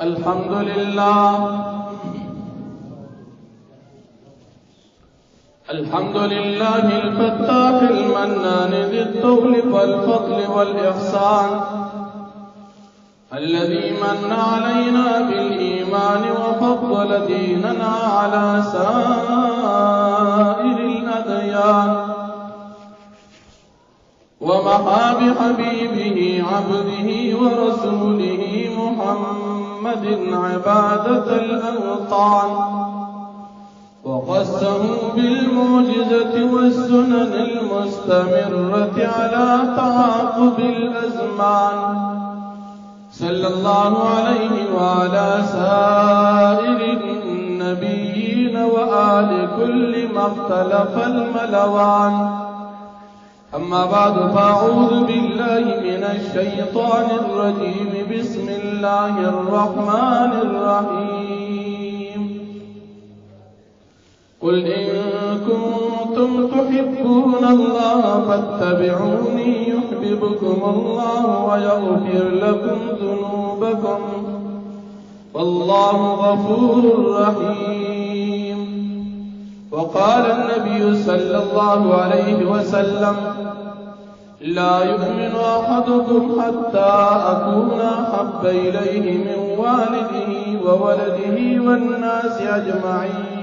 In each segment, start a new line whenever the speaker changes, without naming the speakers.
अल्हम्दुलिल्लाह الفتاح المنان ذي الطول والفضل والإحسان الذي من علينا بالإيمان وفضل ديننا على سائر الأديان ومحى بحبيبه عبده ورسوله محمد عبادة الأوطان وقسه بالمعجزة والسنن المستمرة على تعاقب الأزمان صلى الله عليه وعلى سائر النبيين وآل كل ما اختلف الملوان أما بعد فأعوذ بالله من الشيطان الرجيم بسم الله الرحمن الرحيم قل إن كنتم تحبون الله فاتبعوني يحببكم الله ويغفر لكم ذنوبكم والله غفور رحيم وقال النبي صلى الله عليه وسلم لا يؤمن أحدكم حتى أكون أحب إليه من والده وولده والناس أجمعين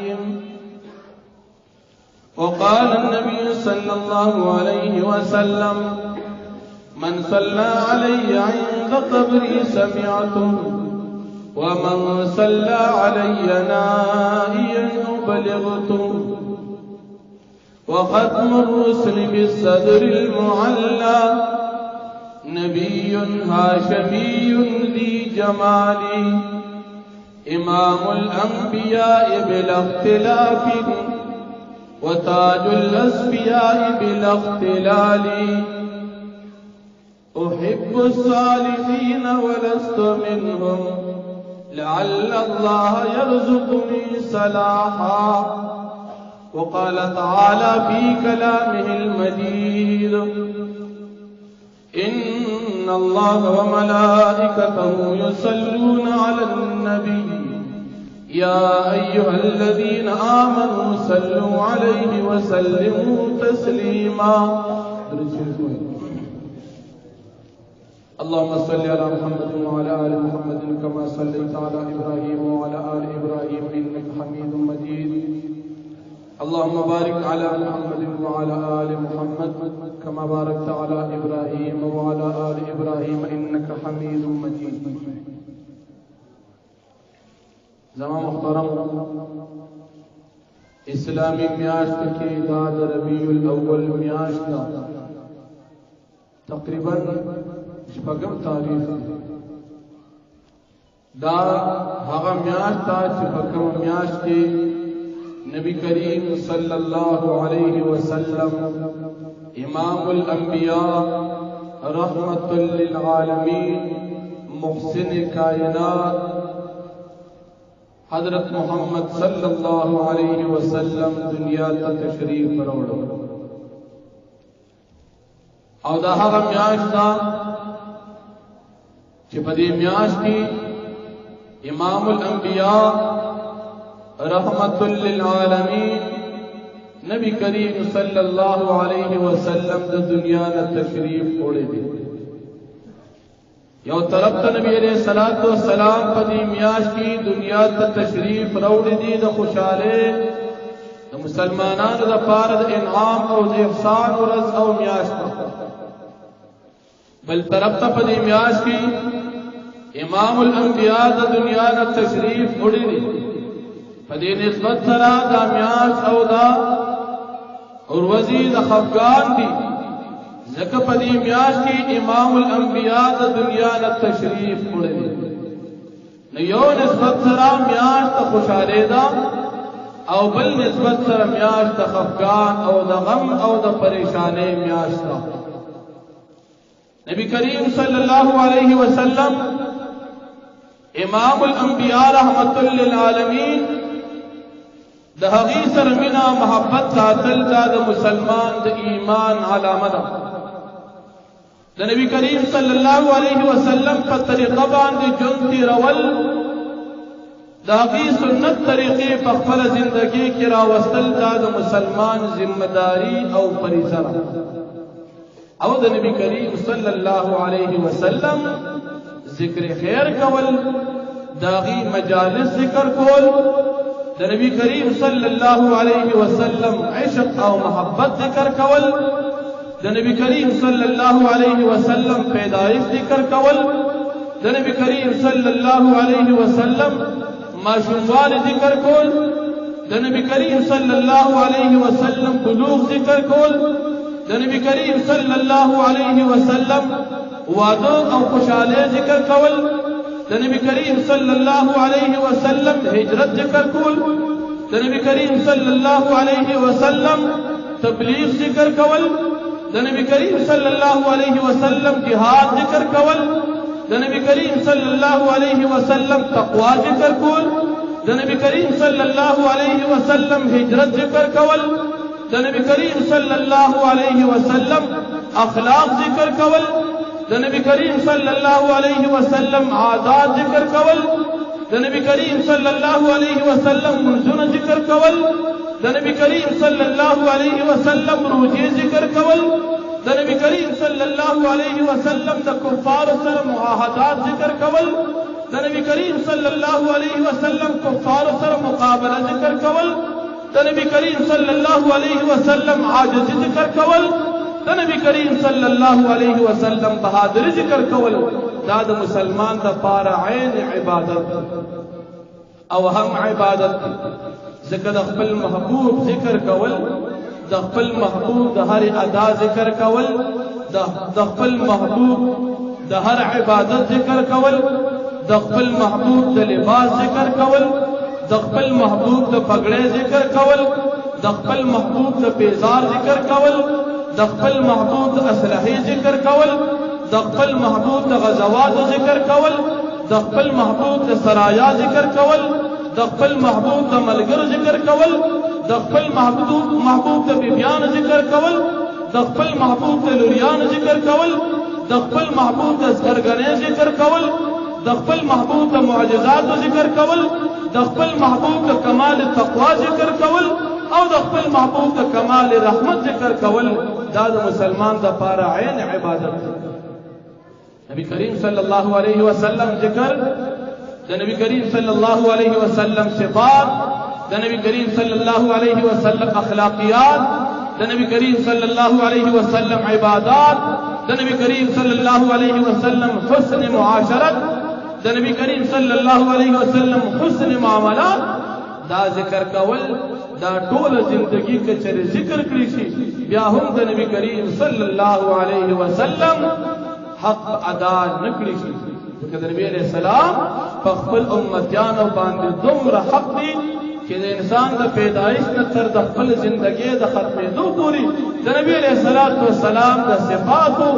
وقال النبي صلى الله عليه وسلم من صلى علي عند قبري سمعته ومن صلى علي نائيا بلغته وختم الرسل بالصدر المعلى نبي هاشمي ذي جمال إمام الأنبياء بلا اختلاف وتاج الأصفياء بلا اختلال أحب الصالحين ولست منهم لعل الله يرزقني صلاحا وقال تعالى في كلامه المجيد إن الله وملائكته يصلون على النبي يا أيها الذين آمنوا صلوا عليه وسلموا تسليما اللهم صل على محمد وعلى آل محمد كما صليت على إبراهيم وعلى آل إبراهيم إنك حميد مجيد اللهم بارك على محمد وعلى آل محمد كما باركت على إبراهيم وعلى آل إبراهيم إنك حميد مجيد زمان محترم اسلامی میاشت کی داد ربیع الاول میاشت تقریبا شپږم تاریخ دا هغه میاشت چې په کومه میاشت کې نبی کریم صلی الله علیه وسلم امام الانبیاء رحمت للعالمین محسن کائنات حضرت محمد صلی اللہ علیہ وسلم دنیا تا تشریف راوړو او دا هغه میاشت ده چې په دې میاشت کې امام الانبیاء رحمت للعالمین نبی کریم صلی اللہ علیہ وسلم د دنیا ته تشریف وړي دي یو طرف ته نبی علیہ الصلوۃ والسلام په دې میاشت کې دنیا ته تشریف راوړي دي د خوشاله د مسلمانانو لپاره د انعام او د احسان ورځ او میاشت بل طرف ته په دې میاشت کې امام الانبیاء د دنیا ته تشریف وړي دي په دې نسبت سره د میاشت او دا ورځې د خفقان دي ځکه په دې میاشت کې امام الانبیاء د دنیا ته تشریف وړي نو یو نسبت سره میاشت ته خوشاله ده او بل نسبت سره میاشت ته خفقان او د غم او د پریشانی میاشت ده نبی کریم صلی الله علیه وسلم امام الانبیاء رحمت للعالمین د هغه سره مینا محبت ساتل د مسلمان د ایمان علامه ده د نبی کریم صلی الله علیه وسلم په طریقه باندې ژوند تیرول د هغې سنت طریقې په خپله زندګۍ کې راوستل دا د مسلمان ذمهداري او فریضه ده او د نبی کریم صلی الله علیه وسلم ذکر خیر کول د هغې مجالس ذکر کول د نبی کریم صلی الله علیه وسلم عشق او محبت ذکر کول د نبی کریم صلی الله علیه وسلم پیدایش ذکر کول د نبی کریم صلی الله علیه وسلم ماشوموالي ذکر کول د نبی کریم صلی الله علیه وسلم بلوغ ذکر کول د نبی کریم صلی الله علیه وسلم واده او خوشاله ذکر کول د نبی کریم صلی الله علیه وسلم هجرت ذکر کول د نبی کریم صلی الله علیه وسلم تبلیغ ذکر کول د نبی کریم صلی الله علیه وسلم جهاد ذکر کول د نبی کریم صلی الله علیه وسلم تقوا ذکر کول د نبی کریم صلی الله علیه وسلم هجرت ذکر کول د نبی کریم صلی الله علیه وسلم اخلاق ذکر کول د نبی کریم صلی الله علیه وسلم عادات ذکر کول د نبی کریم صلی الله علیه وسلم منځونه ذکر کول د نبی کریم صلی الله علیه وسلم روزې ذکر کول د نبی کریم صلی الله علیه وسلم د کفارو سره معاهدات ذکر کول د نبی کریم صلی الله علیه وسلم کفارو سره مقابله ذکر کول د نبی کریم صلی الله علیه وسلم عاجزي ذکر کول د نبی کریم صلی الله علیه وسلم بهادری ذکر کول دا د مسلمان د پاره عین عبادت او هم عبادت ځکه د خپل محبوب ذکر کول د خپل محبوب د هر ادا ذکر کول د خپل محبوب د هر عبادت ذکر کول د خپل محبوب د لباس ذکر کول د خپل محبوب د پګړې ذکر کول د خپل محبوب د بیزار ذکر کول د خپل محبوب د اسلحې ذکر کول د خپل محبوب د غزوات ذکر کول د خپل محبوب د سرایا ذکر کول د خپل محبوب د ملګرو ذکر کول د خپل محبوب د بیبیانو ذکر کول د خپل محبوب د لوریانو ذکر کول د خپل محبوب د سرګنې ذکر کول د خپل محبوب د معجزاتو ذکر کول د خپل محبوب د کمال تقوا ذکر کول او د خپل محبوب د کمال رحمت ذکر کول دا د مسلمان د پاره عین عبادت نبی کریم صلی الله علیه وسلم ذکر د نبی کریم صلی الله علیه وسلم صفات د نبی کریم صلی الله علیه وسلم اخلاقیات د نبی کریم صلی الله علیه وسلم عبادات د نبی کریم صلی الله علیه وسلم حسن معاشرت د نبی کریم صلی الله علیه وسلم حسن معاملات دا ذکر کول دا ټول زندگی کې چې ذکر کړی شي بیا هم د نبی کریم صلی الله علیه وسلم حق ادا نکړي شي ځکه د نبی علیہ السلام په خپل امتیانو باندې دومره حق دی چې د انسان د پیدایش نه تر د خپل زندګۍ د ختمېدو پورې د نبی علیہ السلام د صفاتو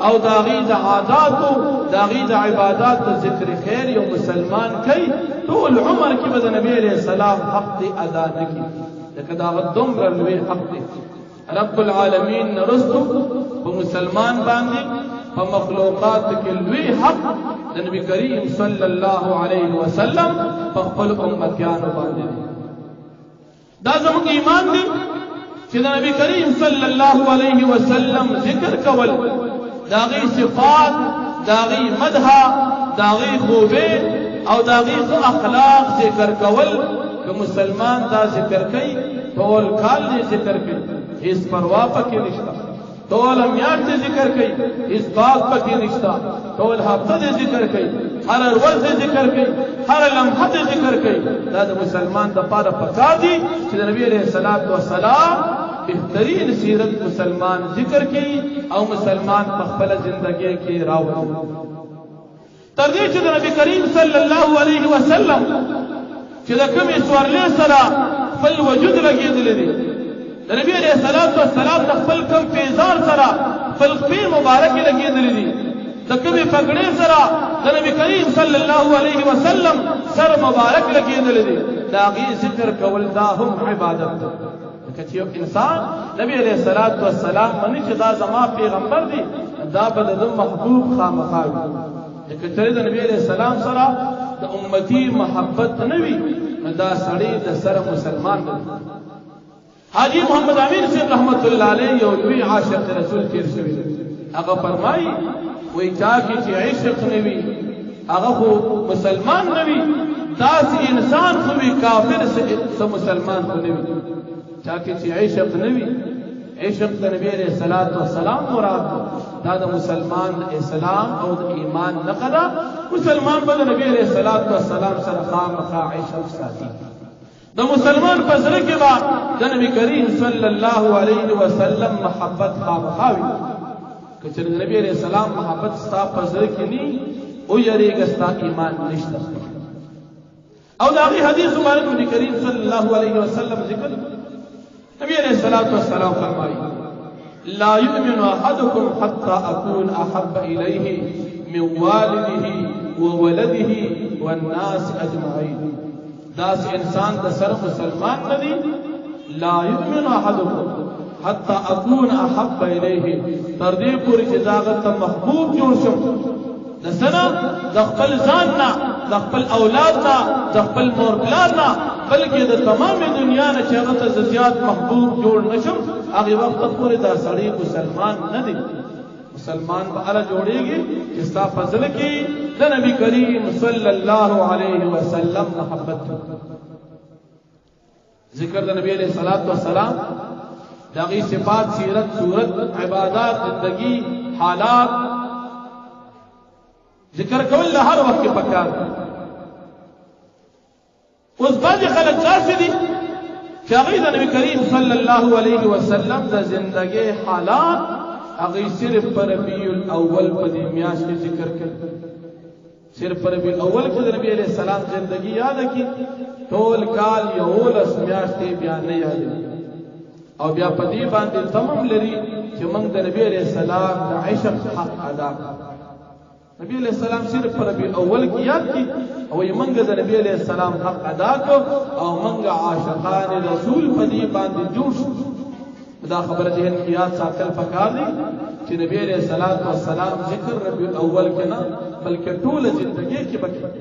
او د هغې د عاداتو د هغې د عباداتو ذکر خیر یو مسلمان کوي ټول عمر کې به د نبی علیہ السلام حق دی ادا نه کړي ځکه د هغه دومره لوی حق دی رب العالمین نه رستو په مسلمان باندې په مخلوقات کې لوی حق د نبی کریم صلی الله علیه وسلم په خپل امتیانو باندې دا زموږ ایمان دی چې د نبی کریم صلی الله علیه وسلم ذکر کول د هغې صفات د هغې مدح د هغې خوبې او د هغې اخلاق ذکر کول که مسلمان دا ذکر کوي ټول کال دې ذکر کوي هیڅ پروا پکې نشته ټول میاشت ذکر کوي هیڅ باغ پکې نشته ټول هفته دې ذکر کوي هر ورځ دې ذکر کوي هر لمحه دې ذکر کوي دا د مسلمان د پاره پکار دي چې د نبی علیہ الصلوۃ والسلام بهترین سیرت مسلمان ذکر کوي او مسلمان په خپل ژوندۍ کې راوړي تر دې چې د نبی کریم صلی الله علیه وسلم چې د کومې سوارلې سره خپل وجود لګېدلی دی د نبی علیہ الصلوۃ والسلام د خپل کم پیزار سره خپل خپې مبارکې لګېدلی دي د کومې پګړې سره د نبی کریم صلی الله علیه وسلم سر مبارک لګېدلی دی د هغې ذکر کول دا هم عبادت دی چې یو انسان نبی علیہ الصلوۃ والسلام منی چې دا زما پیغمبر دی دا به د محبوب خامخا وي چې کله د نبی علیہ السلام سره د امتی محبت نوي دا سړی د سره مسلمان دی حاجی محمد امین صاحب رحمت الله علیه یو لوی عاشق رسول تیر شوی هغه فرمایي وای چا چې عشق نوي هغه خو مسلمان نوي داس انسان خو وی کافر سے مسلمان خو نوي چا چې عشق نوي عشق د نبی علیہ الصلوۃ والسلام مراد دا د مسلمان اسلام او د ایمان نقدا مسلمان به نبی علیہ الصلوۃ والسلام سره خامخا عشق ساتي د مسلمان پزره کې با د نبی کریم صلی الله علیه وسلم محبت خامخاوي کچې د نبی علیہ السلام محبت ستا پزره کې ني او یریګ ستا ایمان نشته او دا حدیث مبارک نبی کریم صلی الله علیه وسلم ذکر نبی علیہ الصلوۃ والسلام فرمائی لا يؤمن احدكم حتى اكون احب اليه من والده وولده والناس اجمعين داس انسان د سر مسلمان ندی لا يؤمن احدكم حتى اكون احب اليه تر دې پورې چې داغه محبوب جوړ شم د سره د خپل ځان نه د خپل اولاد نه د خپل مور پلار نه بلکې د تمام دنیا نه چې هغه ته زیات محبوب جوړ نشم هغه وخت پورې دا سړی مسلمان نه دی مسلمان به الله جوړيږي چې ستا فضل کې د نبی کریم صلی الله علیه وسلم محبت ذکر د نبی علیہ الصلوۃ والسلام دغه صفات سیرت صورت عبادات زندگی حالات ذکر کول هر وخت پکار اوس باندې خلک داسې دي چې هغه د نبی کریم صلی الله علیه وسلم د ژوندۍ حالات هغه صرف پر ربیع الاول په دې میاشت کې ذکر کړي صرف پر ربیع الاول کې د نبی علیہ السلام ژوندۍ یاد کی ټول کال یو لس میاشتې بیان نه یاد او بیا په دې باندې تمام لري چې موږ د نبی علیہ السلام د عشق حق ادا کړو نبی علیہ السلام صرف پر ربیع اول کی یاد کی او یہ منگا دا نبی علیہ السلام حق ادا کو او منگا عاشقان رسول پدی باندې جوش دا خبر ذہن کی یاد ساتل پکار دی چې نبی علیہ السلام ذکر ربیع اول کے نا بلکہ طول زندگی کی بکی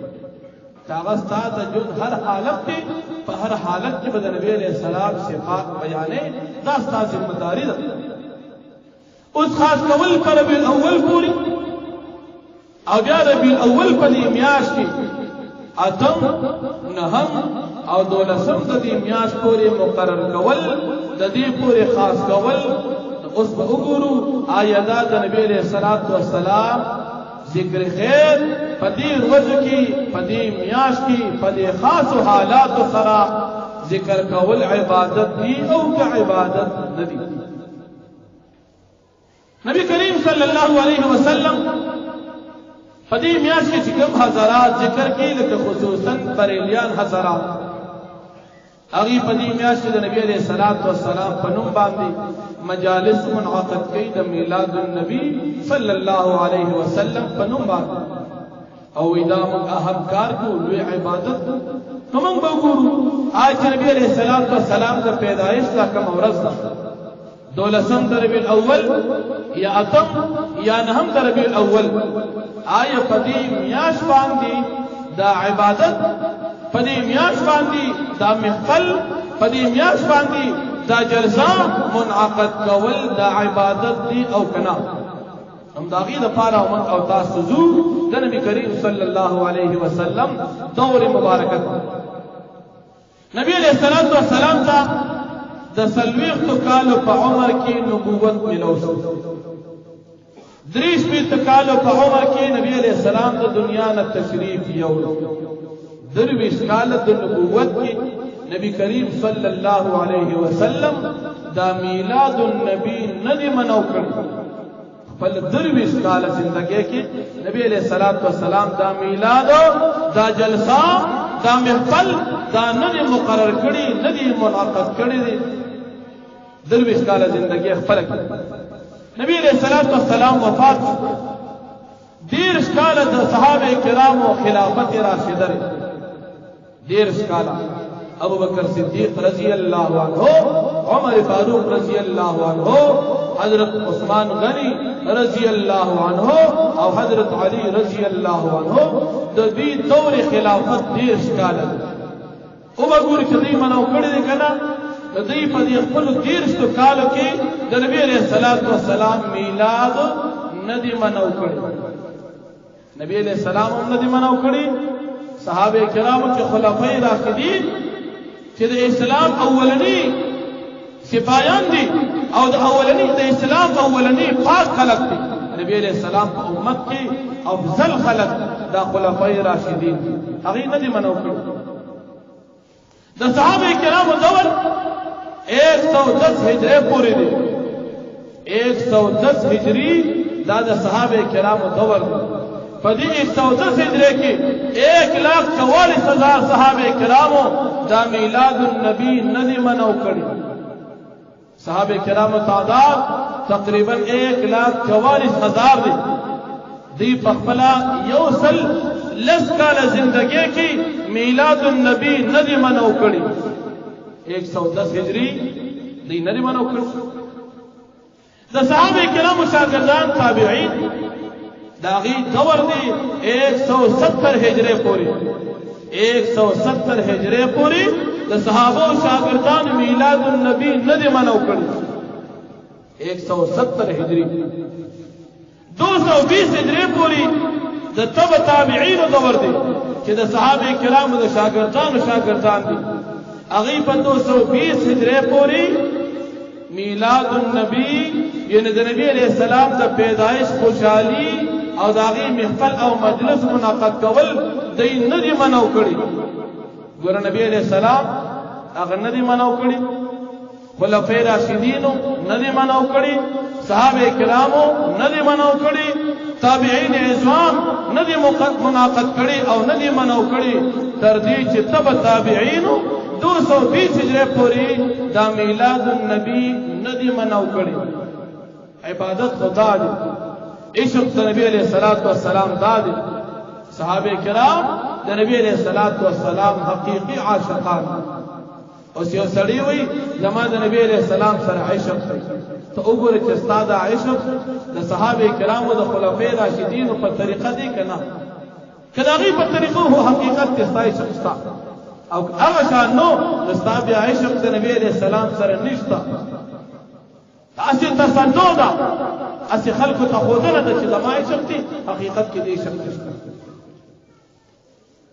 کاغذ تا جو ہر حالت کی په هر حالت کی بد نبی علیہ السلام صفات بیانے دا ستا ذمہ داری دا اس خاص کول پر ربیع اول پوری او بیا ربیع الاول په دې میاشت کې اتم نهم او دولسم د دې میاشت پورې مقرر کول د دې پورې خاص کول اوس به وګورو آیات د نبی علیہ الصلوۃ والسلام ذکر خیر په دې ورځ کې په دې میاشت کې په دې خاص حالات سره ذکر کول عبادت دی او که عبادت ندی نبی کریم صلی الله علیه وسلم پدی میاش کے چکم حضرات ذکر کی لکه خصوصاً بریلیان حضرات اغی پدی میاش کے نبی علیہ الصلوۃ والسلام پنوم باندې مجالس منعقد کی د میلاد النبی صلی الله علیه وسلم پنوم باندې او ادام اهم کار کو لوی عبادت نو موږ وګورو آج نبی علیہ الصلوۃ والسلام د پیدائش دا کوم ورځ ده دولسم ربیع الاول یا اتم یا نهم ربیع الاول آیا پدی میاش باندې دا عبادت پدی میاش باندې دا محفل پدی میاش باندې دا جلسه منعقد کول دا عبادت دی او کنا هم داغي د پاره او تاسو زو د نبی کریم صلی الله علیه وسلم دور مبارکت نبی علیہ الصلوۃ والسلام ته د سلويختو کالو په عمر کې نبوت ملو شو دریش پی تکالو په عمر کې نبی علیہ السلام د دنیا نه تشریف یوړو درویش کال د نبوت کې نبی کریم صلی الله علیه وسلم دا میلاد النبی ندی منو کړ خپل درویش کال زندګۍ کې نبی علیہ الصلوۃ والسلام دا میلاد دا جلسه دا محفل دا ندی مقرر کړي ندی منعقد کړي درویش کال زندګۍ خپل نبی علیہ الصلوۃ والسلام وفات دیر کال د صحابه کرامو خلافت راشده دیر کال ابو بکر صدیق رضی اللہ عنہ، عمر فاروق رضی اللہ عنہ، حضرت عثمان غنی رضی اللہ عنہ او حضرت علی رضی اللہ عنہ د دې دور خلافت ډیر ښکاله او وګور چې دوی منو کړی دی کنه د دوی په دې خپل 13 کالو کې د نبی علیہ الصلوۃ والسلام میلاد ندی منو کړی، نبی علیہ السلام هم ندی منو کړی، صحابه کرامو چې خلفای راشدین چې د اسلام اولنی سپایان دي او د اولنی د اسلام اولنی پاک خلق دي، نبی علیہ السلام په امت کې افضل خلق دا خلفای راشدین دي، هغه نه دي منو کړی. د صحابه کرامو دور 110 هجری پورې دی، 110 هجری دا د صحابه کرامو دور دی. په دې 110 هجری کې 1,44,000 صحابه کرامو دا میلاد النبی نه دي منو کړی. صحابه کرام تعداد تقریبا 1,44,000 دی. دی پخپلا یوصل لس کال زندگی کی میلاد النبی ندی منو کړی، 110 هجری دی ندی منو کړی. د صحابه کرام شاګردان تابعین داغي دور دی 170 هجری پوری، 170 هجری پوری د صحابه او شاګردان میلاد النبی ندی منو کړی. 170 هجری 220 هجری پوری د تبع تابعین دور دی چې د صحابه کرامو د شاګردان دي، هغه په 220 هجری پوری میلاد النبی یعنی د نبی علیہ السلام د پیدایش خوشحالی او داغي محفل او مجلس منعقد کول د ندی منو کړی. ګور نبی علیہ السلام هغه ندی منو کړی، خلفای راشدین ندی منو کړی، صحابه کرامو ندی منو کړی، تابعین عظام ندی منعقد کړی او ندی منو کړی، تر دې چې تبع تابعین 220 هجری پوری دا میلاد النبی ندی منو کړی. عبادت خدا دی، عشق د نبی علیہ الصلوۃ والسلام دادی. صحابه کرام د نبی علیہ الصلوۃ والسلام حقیقی عاشقان. اوس یو سړی وي زما د نبی علیہ السلام سره عشق دی، ته وګوره چې ستاسو عشق د صحابه کرامو د خلفای راشدین په طریقه دی کنه، کله غي په طریقو هو حقیقت کې ستاسو عشق شته او هغه شان نو د ستاسو عشق د نبی علیہ السلام سره نشته. اسی تصدق دا اسی خلق ته خودنه د چې زما عشق دی، حقیقت کې دی عشق نشته.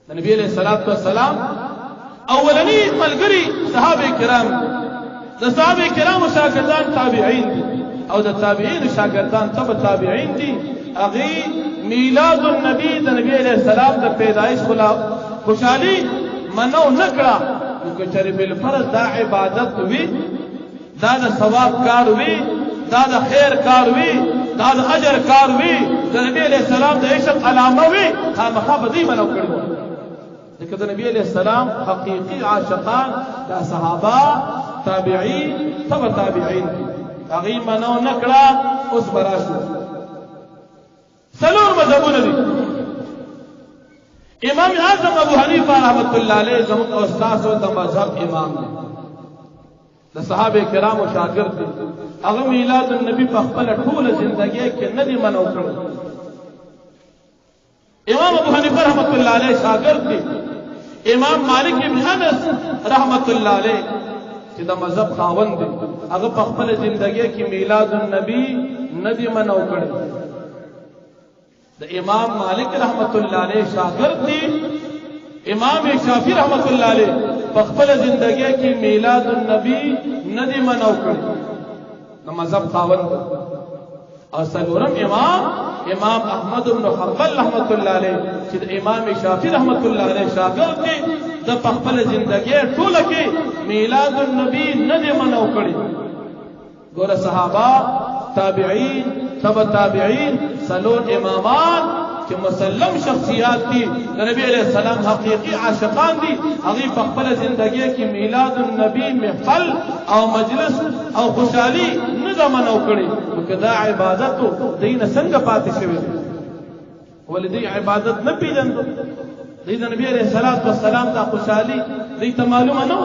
د نبی علیہ الصلوۃ والسلام اولنی ملګری صحابه کرام، د صحابه کرام شاګردان تابعین دي او د تابعین شاګردان تبع تابعین دي. هغه میلاد النبی د نبی علیہ السلام د پیدایش خوشحالی منو نکړه، نو چې بالفرض دا عبادت وی، دا د ثواب کار وی، دا د خیر کار وی، دا د اجر کار وی، د نبی علیہ السلام د عشق علامه وی، خامخا به دې منو کړو. ځکه د نبی علیہ السلام حقیقی عاشقان دا صحابه تابعین تبع تابعین هغه منو نکړه. اوس براشو څلور مذهبونه دي. امام اعظم ابو حنیفه رحمۃ اللہ علیہ زموږ استاد او د مذهب امام دی، د صحابه کرامو شاګرد دي. هغه میلاد النبی په خپل ټول ژوندۍ کې نه دی منو کړی. امام ابو حنیفه رحمۃ اللہ علیہ شاګرد دي امام مالک ابن انس رحمۃ اللہ علیہ چې د مذهب خاوند دي، هغه په خپل ژوندۍ کې میلاد النبی نه دی منو کړی. د امام مالک رحمۃ اللہ علیہ شاګرد دي امام شافعی رحمۃ اللہ علیہ په خپل ژوندۍ کې میلاد النبی نه دی منو کړی، د مذهب خاوند. او څلورم امام احمد بن حنبل رحمۃ اللہ علیہ چې د امام شافعی رحمۃ اللہ علیہ شاګرد دي، د خپل ژوندۍ ټول کې میلاد النبی نه دی منو کړی. ګوره صحابه تابعین تبع تابعین څلور امامان چې مسلم شخصیات دي، د نبی علیہ السلام حقیقی عاشقان دي، هغه په خپل ژوندۍ کې میلاد النبی محفل او مجلس او خوشحالی نه منو کړی. نو دا عبادت دین څنګه پاتې شوی؟ ولدی عبادت نه پیژندو، د نبی علیہ الصلوۃ والسلام دا خوشحالی دی ته معلومه نه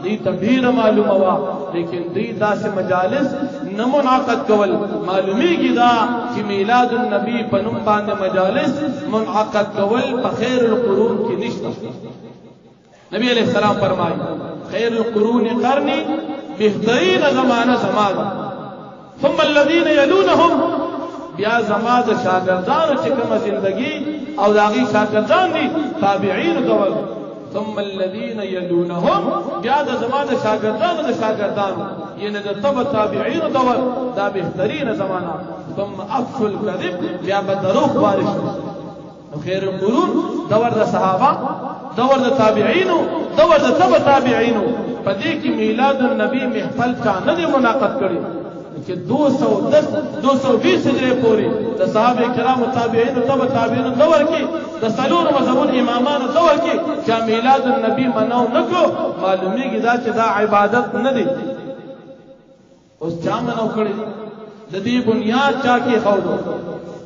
دی ته ډیره معلومه وا لیکن دی داسې مجالس نه منعقد کول معلومیږي دا چې میلاد النبی په نوم باندې مجالس منعقد کول په خیر القرون کې نشته نبی علیہ السلام فرمایي خیر القرون قرنی بهترین زمانه زمانه ثم الذين يلونهم بیا زما د شاګردانو چې کومه زندگی او داغي شاګردان دي تابعین دول ثم الذين يلونهم بیا د زما د شاګردانو یعنی د تابعین دول دا بهترین زمانہ ثم افشل الكذب بیا به دروغ وارث خیر القرون دور د صحابه دور د تابعین دور د تابعین په دې کې میلاد النبی محفل چا نه دی منعقد کړی چې 220 هجری پورې د صحابه کرام تابعین او تابعین دور کې د سلور مذهبون امامانو دور کې چې میلاد النبی منو نکو معلومیږي دا چې دا عبادت نه دی اوس چا منو کړی د دې بنیاد چا کې خو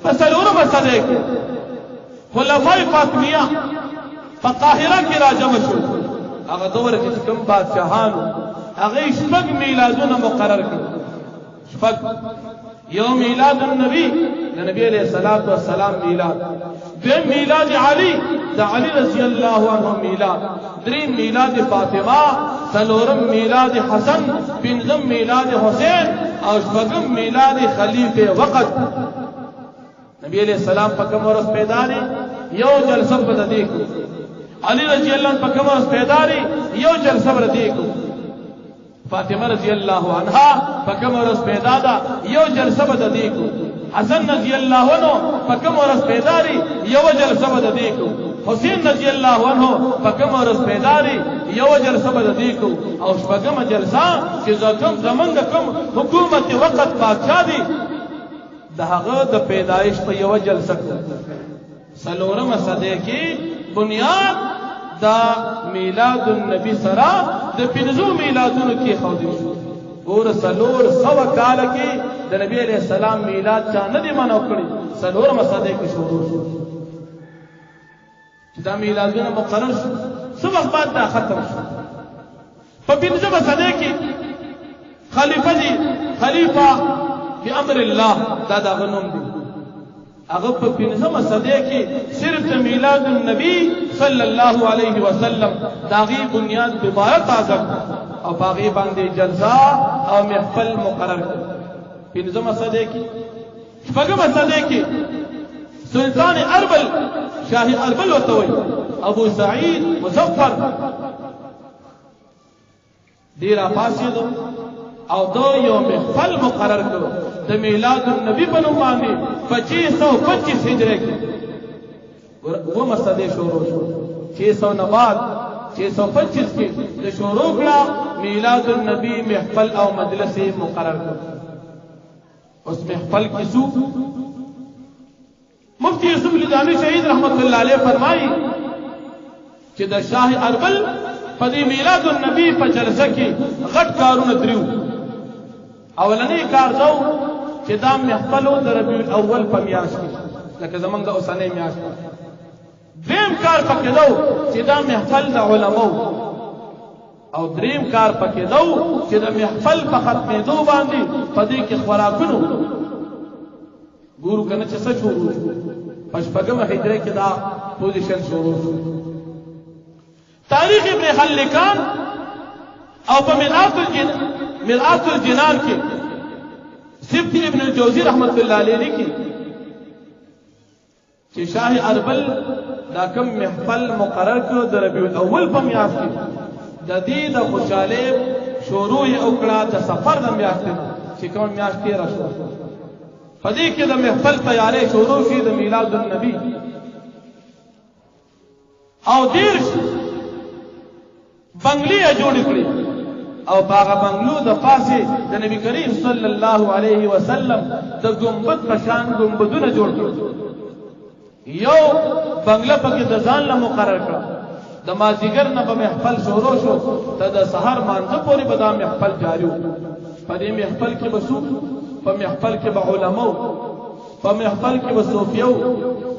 فسلور مسله کې خلفای فاطمیه په قاهره کې راجم شو هغه دور کې کوم بادشاہانو هغه شپږ میلادونه مقرر کړ شپږ یو میلاد النبی د نبی علیہ الصلوۃ والسلام میلاد دیم میلاد علی د علی رضی الله عنه میلاد دریم میلاد فاطمه څلورم میلاد حسن پنځم میلاد حسین او شپږم میلاد خلیفہ وقت نبی علیہ السلام په کوم ورځ پیدا دي یو جلسه بد دی علی رضی الله عنه په کوم ورځ پیدا دي یو جلسه بد دی فاطمه رضی الله عنها په کوم ورځ پیدا ده یو جلسه بد دی حسن رضی الله عنه په کوم ورځ پیدا دي یو جلسه بد دی حسین رضی الله عنه په کوم ورځ پیدا دي یو جلسه بد دی او شپږم جلسه چې زمونږ کوم حکومت وقت بادشاہ دي دهغه د پیدایش په یو جلسه سلورم صدې کې بنیاد دا میلاد النبی سره د پنځو میلادونو کې خوندې شو ګور سلور سو کال کې د نبی علیہ السلام میلاد چا نه دی منو کړی سلورم صدې کې شروع شو دا میلادونه مقرر شو څو وخت بعد دا ختم شو په پنځم صدې کې خلیفہ بأمر الله دا غنوم دي هغه په پنځم صدې کې صرف د میلاد النبی صلی الله علیه وسلم داغي بنیاد دوباره تازه او باغی باندې جلسه او محفل مقرر پنځم صدې کې شپږم صدې کې سلطان اربل شاهي اربل وتوي ابو سعید مظفر ډیر افاسید او دو یو محفل مقرر کړو د میلاد النبی په نوم باندې 2525 هجری کې و مسله شروع شو 600 نه بعد 625 کې د شروع کړه میلاد النبی محفل او مجلس مقرر کړ اوس محفل کې سو مفتی یوسف لدانی شهید رحمت الله علیه فرمایي چې د شاه اربل په میلاد النبی په جلسه کې غټ کارونه دریو اولنی کار دو چې دا محفلو د ربیع الاول په میاشت کې لکه زمونږ د اوسنۍ میاشت دریم کار پکې دو چې دا محفل د علماو او دریم کار پکې دو چې د محفل په ختمېدو باندې په دې کې خوراکونو ګورو کنه چې څه شروع شو په شپږمه هجری کې دا پوزیشن شروع شو تاریخ ابن خلکان او په مرآت الجنان کې سبتی ابن الجوزی رحمت الله علیه لیکي چې شاه اربل دا کوم محفل مقرر کړو د ربیع الاول په میاشت کې د دې د خوشاله شروع وکړه د سفر د میاشت چې کوم میاشت کې راشو په دې کې د محفل تیارې شروع شي د میلاد النبی او دیرش بنگلی جوړ کړی او باغ بنگلو د پاسه د نبی کریم صلی الله علیه وسلم د گنبد پشان گنبدونه جوړ کړ یو بنگله پکې د ځان له مقرر کړ د مازیګر نه په محفل شروع شو ته د سحر مانځه پورې به دا محفل جاری و په دې محفل کې به څوک په محفل کې به علماو په محفل کې به صوفیو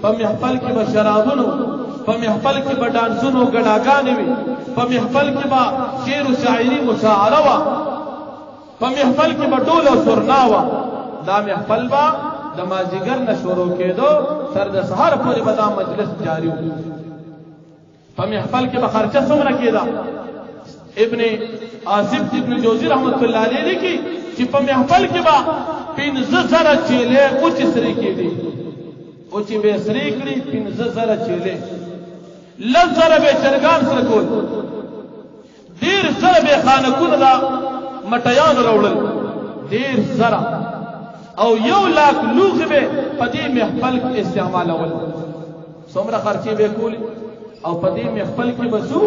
په محفل کې به شرابونو په محفل کې به ډانسونو ګډاګانې وي په محفل کې به شعر و شاعري مشاعره وه په محفل کې به ډول او سرنا وه دا محفل به د مازدیګر نه شروع کېدو تر د سهار پورې به دا مجلس جاري و په محفل کې به خرچه څومره کېده ابن آصف ابن جوزی رحمت الله علیه لیکي چې په محفل کې به 15,000 چیلې اوچې سرې کېدې اوچې به سرې کړي 15,000 چیلې 10,000 به چرګان سره کول 1,000 به خانکونه دا مټیانو راوړل 1,000 او 1,00,000 لوښي به په دې محفل کې استعمالول څومره خرچې به کولې او په دې محفل کې به څو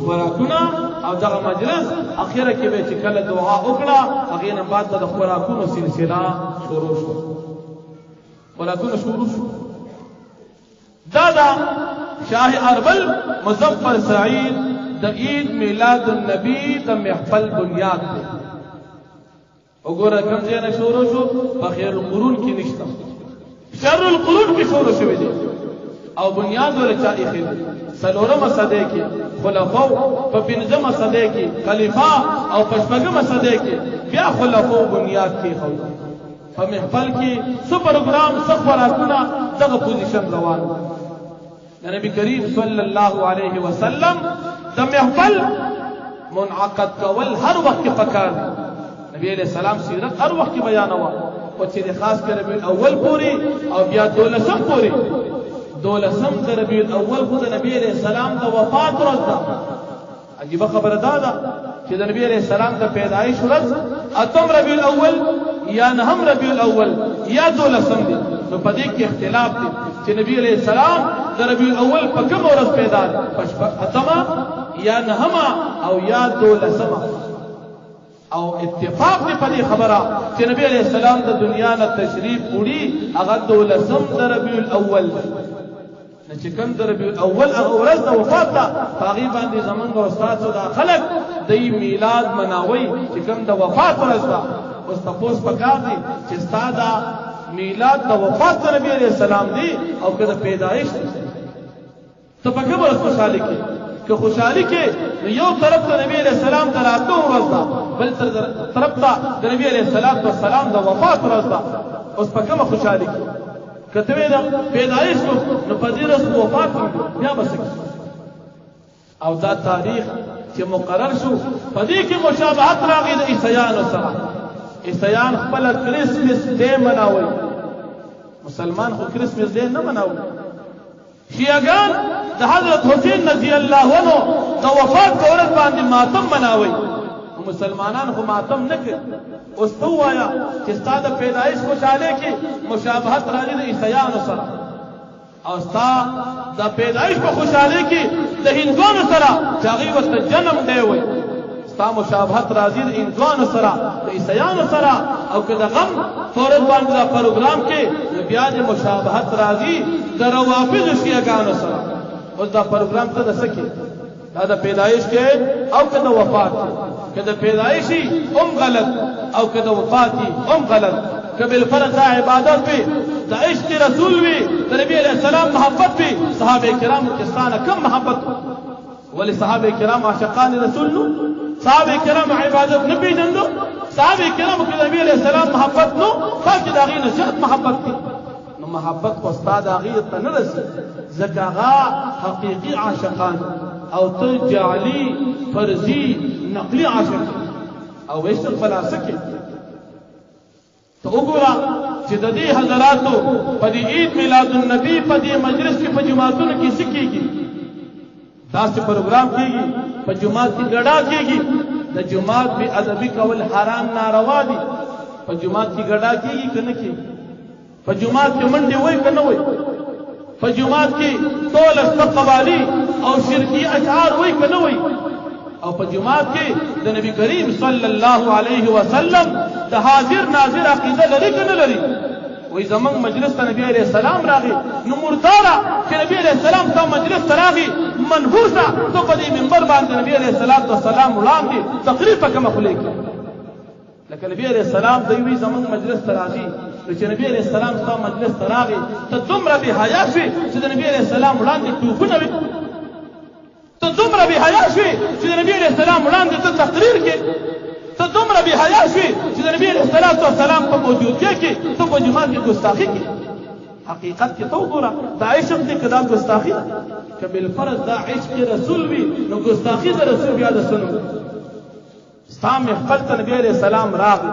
خوراکونه او دغه مجلس اخره کې به چې کله دعا وکړه هغې نه بعد به د خوراکونو سلسله شروع شو خوراکونه شروع شو دا شاه اربل مظفر سعید د عید میلاد النبی د محفل بنیاد دی وګوره کوم ځای نه شروع شو په خیر القرون کې نشته شر القرون کې شروع شوی دی او بنیاد ولچا ایخی سلورم صدی کې خلفاء په پنځمه صدی کې خلیفہ او په شپږمه صدی کې بیا خلفاء بنیاد کې خو په محفل کې څو پروګرام څو خوراکونه دغه پوزیشن روان نبی کریم صلی الله علیه وسلم د محفل منعقد کول هر وخت پکار نبی علیہ السلام سیرت هر وخت بیانوا او چې خاص کر ربیع الاول پوری او بیا 12 پوری 12 ربیع الاول خو د نبی علیہ السلام د وفات ورځ ده عجیب خبره ده چې د نبی علیہ السلام د پیدایش ورځ اتم ربیع الاول یا نهم ربیع الاول یا 12 دی نو په دې کې اختلاف دی چې نبی علیہ السلام د ربیع الاول په کوم ورځ پیدا دی اتمه یا نهمه او یا 12 او اتفاق دی په دې خبره چې نبی علیہ السلام د دنیا نه تشریف وړي هغه 12 د ربیع الاول چې کوم د ربیع الاول هغه ورځ د وفات ده هغه باندې زمونږ استاد دا خلک د میلاد مناوي چې کوم د وفات ورځ ده اوس تاسو پکار دي چې استاد میلاد د وفات د نبی علیہ السلام دی او کله پیدایش ته په کومه خوشاله کې که خوشاله کې یو طرف ته نبی علیہ السلام دراتو ورځ ده بل طرف ته د نبی علیہ السلام د وفات ورځ ده اوس په کومه خوشاله کې کته دا پیدایش نو په دې ورځ وفات بیا بس او دا تاریخ چې مقرر شو په دې کې مشابهت راغی د عیسایانو سره عیسایان خپل کریسمس ډے مناوي مسلمان خو کریسمس ډے نه مناوي شیعاګان د حضرت حسین رضی الله عنه د وفات په ورځ باندې ماتم مناوي مسلمانان خو ماتم نه کوي اوس ته وایا چې ستاسو پیدایش خوشاله کې مشابهت راځي د عیسایانو سره او ستاسو د پیدایش په خوشاله کې د هندوانو سره چې هغه وخت جنم دی وي ستاسو مشابهت راځي د هندوانو سره د عیسایانو سره او که د غم فورت باندې دا پروګرام کې بیا د مشابهت راځي د روافض شیعاګانو سره اوس دا پروګرام ته د سکه دا د پیدایش کې او که د وفات که د پیدایشي هم غلط او که د وفاتي هم غلط که بالفرض دا عبادت وي د عشق رسول وي د نبی علیہ السلام محبت وي صحابه کرام کې ستانه کم محبت ولی صحابه کرام عاشقان رسول نو صحابه کرام عبادت نه پیژندو صحابه کرام کې د نبی علیہ السلام محبت نو خاصه د غینه زیات محبت دي نو محبت خو استاد هغه ته نه رسي ځکه هغه حقيقي عاشقان او ته جعلی فرضی نقلی عاشق او وشت خلاصه کې ته وګوره چې د دې حضراتو په دې عید میلاد النبی په دې مجلس کې په جماعتونو کې سکیږي داسې پروګرام کېږي په جماعت کې ګډا کېږي د جماعت به ادبي کول حرام ناروا دي په جماعت کې ګډا کېږي کنه کېږي په جماعت کې منډي وای کنه وای په جماعت کې ټول استقبالي او شرکی اشعار وای کنه وای او په جماعت کې د نبی کریم صلی الله علیه وسلم د حاضر ناظر عقیده لري کنه لري وای زمنګ مجلس ته نبی علیہ السلام راغی نو مردارا چې نبی علیہ السلام ته مجلس ته راغی منحوسه تو په دې منبر باندې نبی علیہ السلام وړاندې تقریر په کومه خلې کې لکه نبی علیہ السلام دوی زمونږ مجلس ته راځي نو چې نبی علیہ السلام ستا مجلس ته راغی ته دومره بې حیا شوې چې د نبی علیہ السلام وړاندې ټوپونه وي ته دومره بې حیا شوې چې د نبی علیہ السلام وړاندې ته تقریر کې ته دومره بې حیا شوې چې د نبی علیہ السلام په موجودګۍ کې ته په جومات کې ګستاخي کې حقیقت کې ته وګوره دا عشق دی که دا ګستاخي ده که بالفرض دا عشق رسول وي نو ګستاخي د رسول بیا د سنو ستا محفل ته نبی علیہ السلام راغی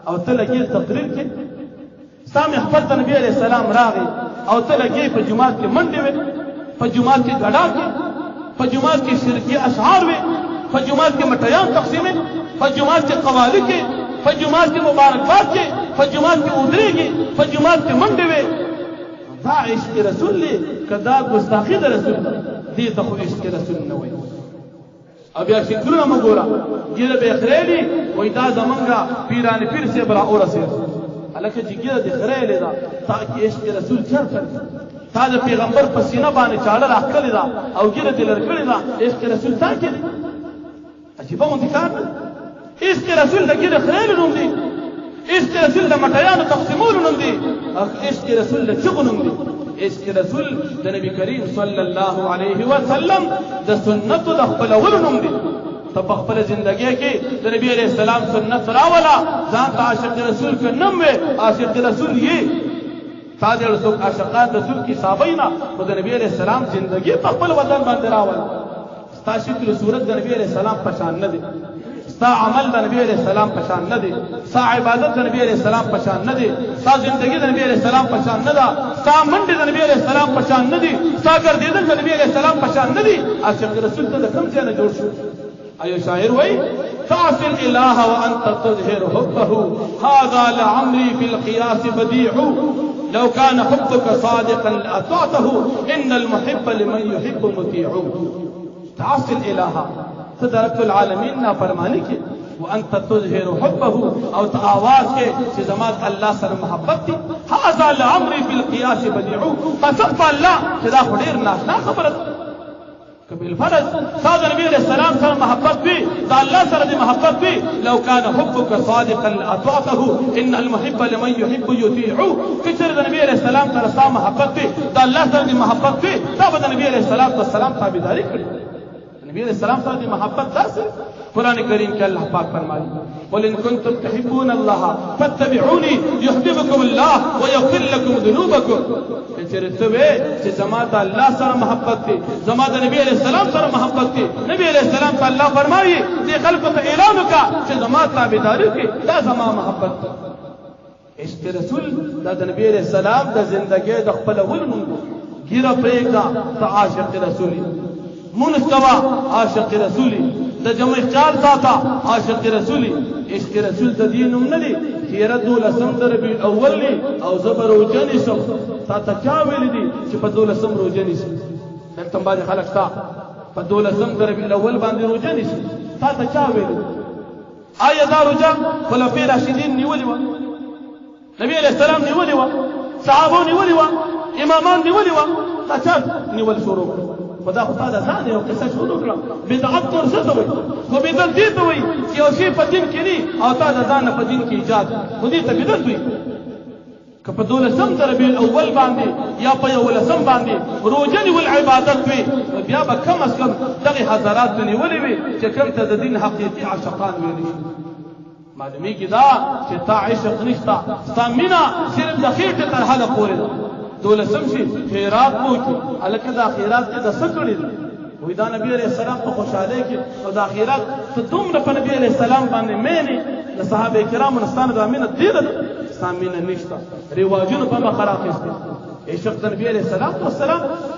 او ته لګې تقریر کې ستا محفل ته نبی علیہ السلام راغی او ته لګې په جومات کې منډې وې په جومات کې ګډا کې په جومات کې شرکي اشعار وې په جومات کې مټیان تقسیمې په جومات کې قوالی کې په جومات کې مبارکباد کې په جومات کې ودرېږي په جومات کې منډې وې دا عشق رسول دی که دا ګستاخي د رسول دې ته خو عشق رسول نه وایي او بیا شکلونه مو ګوره ګیره به خریلي وایي دا زمونږه پیران پیر صاحب را ورسېد هلکه چې ګیره دې خریلې ده تا کې عشق رسول چېرته تا د پیغمبر په سینه باندې چاړه راښکلې ده او ګیره دې لر کړې ده عشق رسول تا کې دی عجیبه غوندې کار دی عشق رسول د ګیره خریلو نوم دی عشق رسول د مټیانو تقسیمولو نوم دی عشق رسول د چغو نوم دی عشق رسول د نبی کریم صلی الله علیه وسلم د سنتو د خپلولو نوم دی ته په خپله زندګۍ کې د نبی علیه السلام سنت راوله ځان ته عاشق رسول که نم وې عاشق رسول یې تا دې څوک عاشقان رسول کې صحابه نه خو د نبی علیه السلام زندګي په خپل وطن باندې راوله ستا شکل صورت د نبی علیه السلام په شان نه دی ستا عمل د نبی علیہ السلام پشان نه دی ستا عبادت د نبی علیہ السلام پشان نه دی ستا زندگی د نبی علیہ السلام پشان نه ده ستا منډې د نبی علیہ السلام پشان نه دي ستا ګرځېدل د نبی علیہ السلام پشان نه دي عاشق رسول ته د کوم ځای نه جوړ شو ایو شاعر وایي تعصي الاله وانت تظهر حبه هذا لعمري في القياس بديع لو كان حبك صادقا لاطعته ان المحب لمن يحب مطيع تعصي الاله تدرك العالمين نافرمانی کی وانت تظهر حبه او آواز کے چې زمات الله سره محبت دي هذا لعمري في القياس بديع فصف الله چې دا خډیر ناشنا خبره کبیل فرض صادق نبی علیہ السلام سره محبت وي دا الله سره دي محبت وي لو كان حبك صادقا لاطعته ان المحب لمن يحب يطيع کچر نبی علیہ السلام سره محبت وي دا الله سره دي محبت وي دا به نبی علیہ السلام تابعداري کړي نبی علیہ السلام صلی اللہ محبت داسر قرآن کریم کے اللہ پاک فرمائی قل ان کنتم تحبون اللہ فاتبعونی یحببکم اللہ ویغفر لکم ذنوبکم چرتوے چې زما د الله سره محبت دی زما د نبی علیہ السلام سره محبت دی نبی علیہ السلام ته الله فرمایي دې خلکو ته اعلان وکړه چې زما تابعداري وکړي دا زما محبت دی عشق رسول دا د نبی علیہ السلام د زندګۍ د خپلولو نوم دی ګیره پرېږده ته عاشق رسول منس کوا عاشق رسولی د جمع خیال ساته عاشق رسولی عشق رسول د دینم نه دی خیره دولسم د ربیع الاول لی او زبر روجنی سم تا ته چا ویلی دي چې په دولسم روجنی سم دلته باندې خلک تا په دولسم د ربیع الاول باندې روجنی سم تا ته چا ویلی آیا دا روجه خلفای راشدین نیولې وه نبی علیہ السلام نیولې وه صحابو نیولې وه امامان نیولې وه دا چا نیول شروع خدا خو تا د ځان یو قصه شروع کړه بدعت تور څه ته وایي خو بدعت دې ته وایي چې یو شی په دین کې نه او تا د ځان په دین کې ایجاد خو دې ته بدعت وایي که په دولسم د ربیع الاول باندې یا په یولسم باندې روژه نیول عبادت وي بیا به کم از کم دغې حضرات ته نیولې وي چې کوم ته د دین حقیقي عاشقان ویلی شي معلومیږي دا چې تا عشق نشته ستا مینه صرف د خېټې تر حده پورې ده دولسم شي خیرات مو کی الکه دا خیرات کې د څه کړي دي وې دا نبی علیہ السلام په خوشاله کې او دا خیرات ته دومره په نبی علیہ السلام باندې مینه د صحابه کرامو نستانه د امینه دی ده سامینه نشته رواجونه په مخه راخسته عشق د نبی علیہ السلام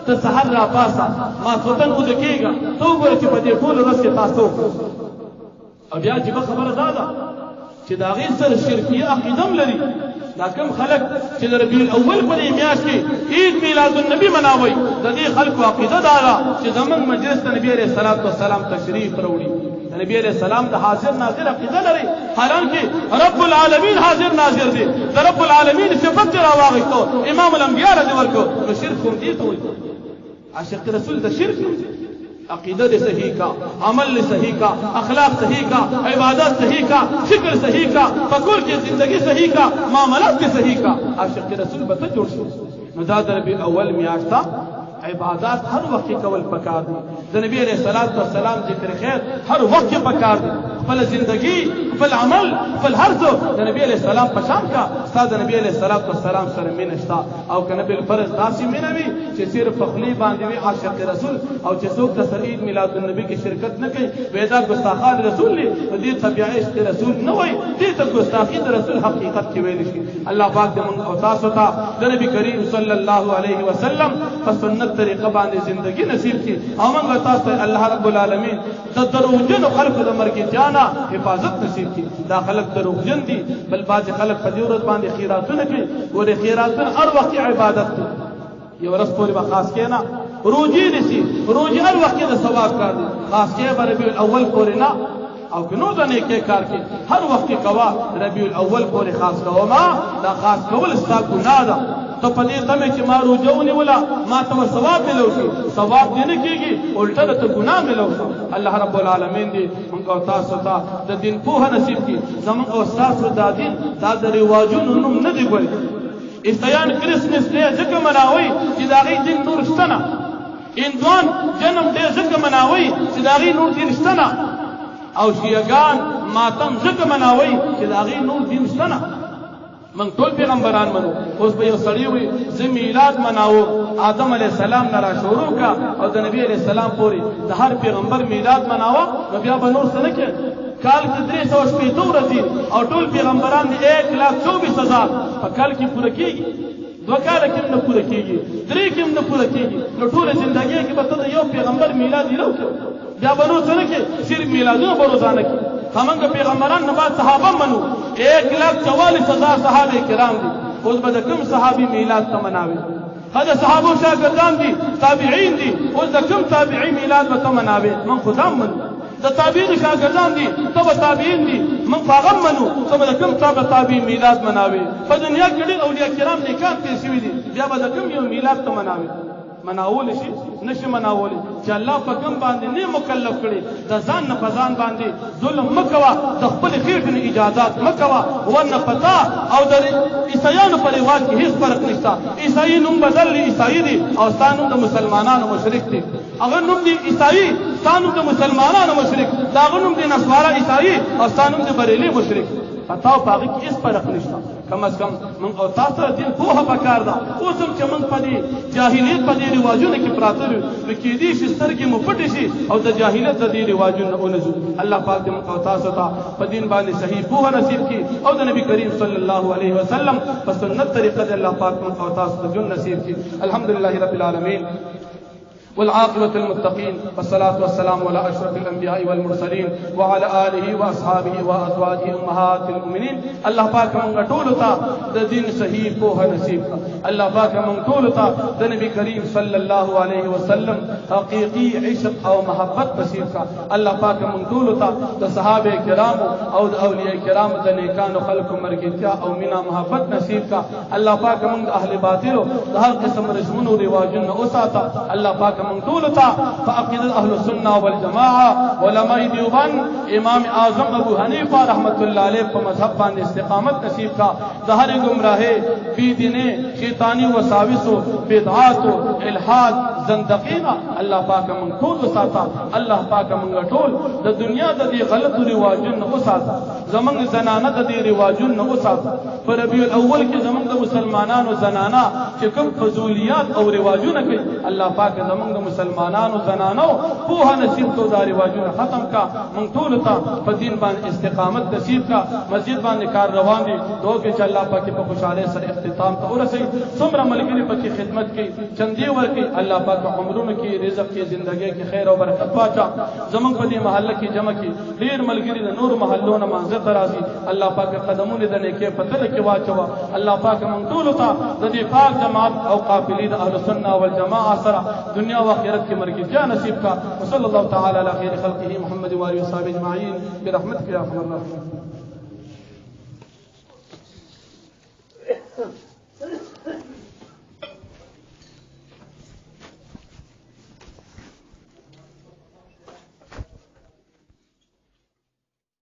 ته سحر را پاسه ما سوتن او دکېګا تو ګور چې په دې ټول ورځ کې تاسو او بیا چې خبره ده چې دا غي سره شرکیه عقیده لري دا کوم خلک چې د ربیع الاول په میاشت کې عید میلاد النبی مناوي د دې خلکو عقیده دا ده چې زمونږ مجلس ته نبی علیہ السلام تشریف راوړي د نبی علیہ السلام د حاضر ناظر عقیده لري حالانکه رب العالمین حاضر ناظر دی د رب العالمین صفت راواغښتو امام الانبیاء رضی ورکو نو شرک کوم دي ته وایي عاشق رسول د شرک عقیدہ صحیح کا، عمل صحیح کا، اخلاق صحیح کا، عبادت صحیح کا، فکر صحیح کا، فکر کی زندگی صحیح کا، معاملات کی صحیح کا، عاشق رسول بتا جوړ شو. نو دا د ربیع اول میاشت عبادات هر وخت کول پکار دي. د نبی علیہ الصلوۃ والسلام ذکر خیر هر وخت پکار دي. خپل زندگی، خپل عمل، خپل هر څه د نبی علیہ السلام پشان کا. استاد نبی علیہ الصلوۃ والسلام سره مینه شتا او کنه بل فرض داسې مینه وي چې صرف فخلی باندې وي عاشق رسول او چې څوک د عید میلاد النبی کې شرکت نه کوي ودا ګستاخان رسول دی. دې طبيعت رسول نه وای، دې ته ګستاخی د رسول حقیقت کې ویل شي. الله پاک دې موږ او تاسو ته د نبی کریم صلی الله علیه وسلم په سنت طریقه باندې زندگی نصیب کړي او موږ تاسو ته الله رب العالمین د دروغجن خلق د مرګ جانا حفاظت نصیب کړي. دا خلق دروغجن دي، بل بعض خلق په دې ورځ باندې خیراتونه کوي. ورې خیراتونه هر وخت عبادت دي. یو ورځ پورې به خاص کې نه روزي نسی، روزي هر وخت د ثواب کار دي. خاص کې ربیع الاول پورې نه او کنو د نیکه کار کې هر وخت کوا ربیع الاول پورې خاص کوا. ما دا خاص کول ستا ګناه ده. تو په دې تمه چې ما روزونی ولا ما ته ثواب ملو شي، ثواب دې نه کیږي، الټه ته ګناه ملو شي. الله رب العالمین دې موږ او تاسو ته د دین په نصیب کړي. زموږ او تاسو د دین دا د رواجونو نوم نه دی ګوري. عیسایان کرسمس دې ځکه مناوي چې دا غي دین نور شته نه. هندوان جنم دې ځکه مناوي چې دا غي نور دین شته نه. او شیعگان ماتم ځکه مناوي چې دا غي نور دین شته نه. من ټول پیغمبران منو. اوس به یو سړی وي زه میلاد مناو، آدم علیہ السلام نه را شروع کا او د نبی علیہ السلام پورې د هر پیغمبر میلاد مناوه، نو بیا به نور څه نه کوي. کال کې 360 ورځې او ټول پیغمبران 1,24,000 په کال کې پوره کیږي. 2 کال کې نه پوره کیږي، 3 کې نه پوره کیږي. نو ټول ژوندۍ کې به ته یو پیغمبر میلاد یې راوړو. بیا به نور څه نه کوي، صرف میلادونه به روزانه کوي. همغه پیغمبران نه بعد صحابه منو 1,44,000 صحابه کرام دي. اوس به د کوم صحابي میلاد ته مناوي؟ هذا صحابه شاګردان دي، تابعین دي. اوس د کوم تابعی میلاد به ته مناوي؟ من خدام منو. د تابعین شاګردان دي، تبع تابعین دي، من فاغم منو. ته د کوم تابعی میلاد مناوي؟ په دنیا کې ډېر اولیاء کرام نیکان تیر شوي دي، بیا به د کوم یو میلاد ته مناوي؟ مناول شي نشي مناول چې الله په کوم باندې نه مکلف کړي. د ځان نه په ځان باندې ظلم مکوا، د خپل خېټې نه اجازات مکوا. ورنه پتا او د عیسایانو په رواج کې هیڅ فرق نشته. عیسائی نوم بدل عیسائی دي او ستانو د مسلمانانو مشرک دي. هغه نوم دي عیسائی، ستانو د مسلمانانو مشرک. دا نوم دي نصارا عیسائی او ستانو د بریلی مشرک. پتا او پاغي کې هیڅ فرق نشته. کم از کم من او تاسو دین په پکار ده. اوس هم چې من په دې جاهلیت په دې رواجونو کې پراته یو، نو کې دې چې سترګې مو پټې شي او د جاهلیت د دې رواجونو ونځو. الله پاک دې من او تاسو ته په دین باندې صحیح په نصیب کړي او د نبی کریم صلی الله علیه وسلم په سنت طریقه دې الله پاک من او تاسو ته جن نصیب کړي. الحمدلله رب العالمین والعاقبة للمتقين، والصلاة والسلام على أشرف الأنبياء والمرسلين وعلى آله وأصحابه وأزواجه أمهات المؤمنين. الله پاک موږ ټول ته د دین صحیح په نصیب کړه. الله پاک موږ ټول ته د نبی کریم صلی الله علیه وسلم حقیقی عشق او محبت نصیب کړه. الله پاک موږ ټول ته د صحابه کرام او د اولیاء کرام د نیکانو خلقو مرګتیا او مینا محبت نصیب کړه. الله پاک موږ اهل باطل د هر قسم رسمونو رواجونو اوساته. الله پاک من ټول ته په عقیده اهل السنه والجماعه علماء دیوبند امام اعظم ابو حنیفه رحمت الله علیه په مذهب باندې استقامت نصیب کا. د هر گمراهی بی دینه شیطانی وساوس بدعات الحاد زندقینا الله پاک من ټول ساته. الله پاک من ټول د دنیا د دې غلط رواجونو اوساته. زمنګ زنانه د دې رواجونو اوساته. په ربیع الاول کې زمنګ د مسلمانانو زنانه چې کوم فضولیات او رواجونه کوي، الله پاک زمنګ د مسلمانانو زنانو په نصیب تو دا رواجونه ختم کا. من ټول ته په دین باندې استقامت نصیب کا. مسجد باندې کار روان دي، دوه کې چې الله پاک په خوشاله سره اختتام ته ورسي. څومره ملګری پکې خدمت کوي، چندې ورکي. الله پاک عمرونو کې رزق کې زندګۍ کې خیر او برکت واچا. زمونږ په دې محله کې جمع کې ډیر ملګری د نور محلو نه منځ ته راځي. الله پاک قدمونه د نیکه په تل کې واچوا. الله پاک مونږ ټول ته د دې پاک جماعت او قافلې د اهل السنه والجماعه سره دنیا و آخرت کی مرګ نصیب کا. وصلی الله تعالی علی خیر خلقه محمد و آله و صحبه اجمعین برحمتک یا ارحم الراحمین.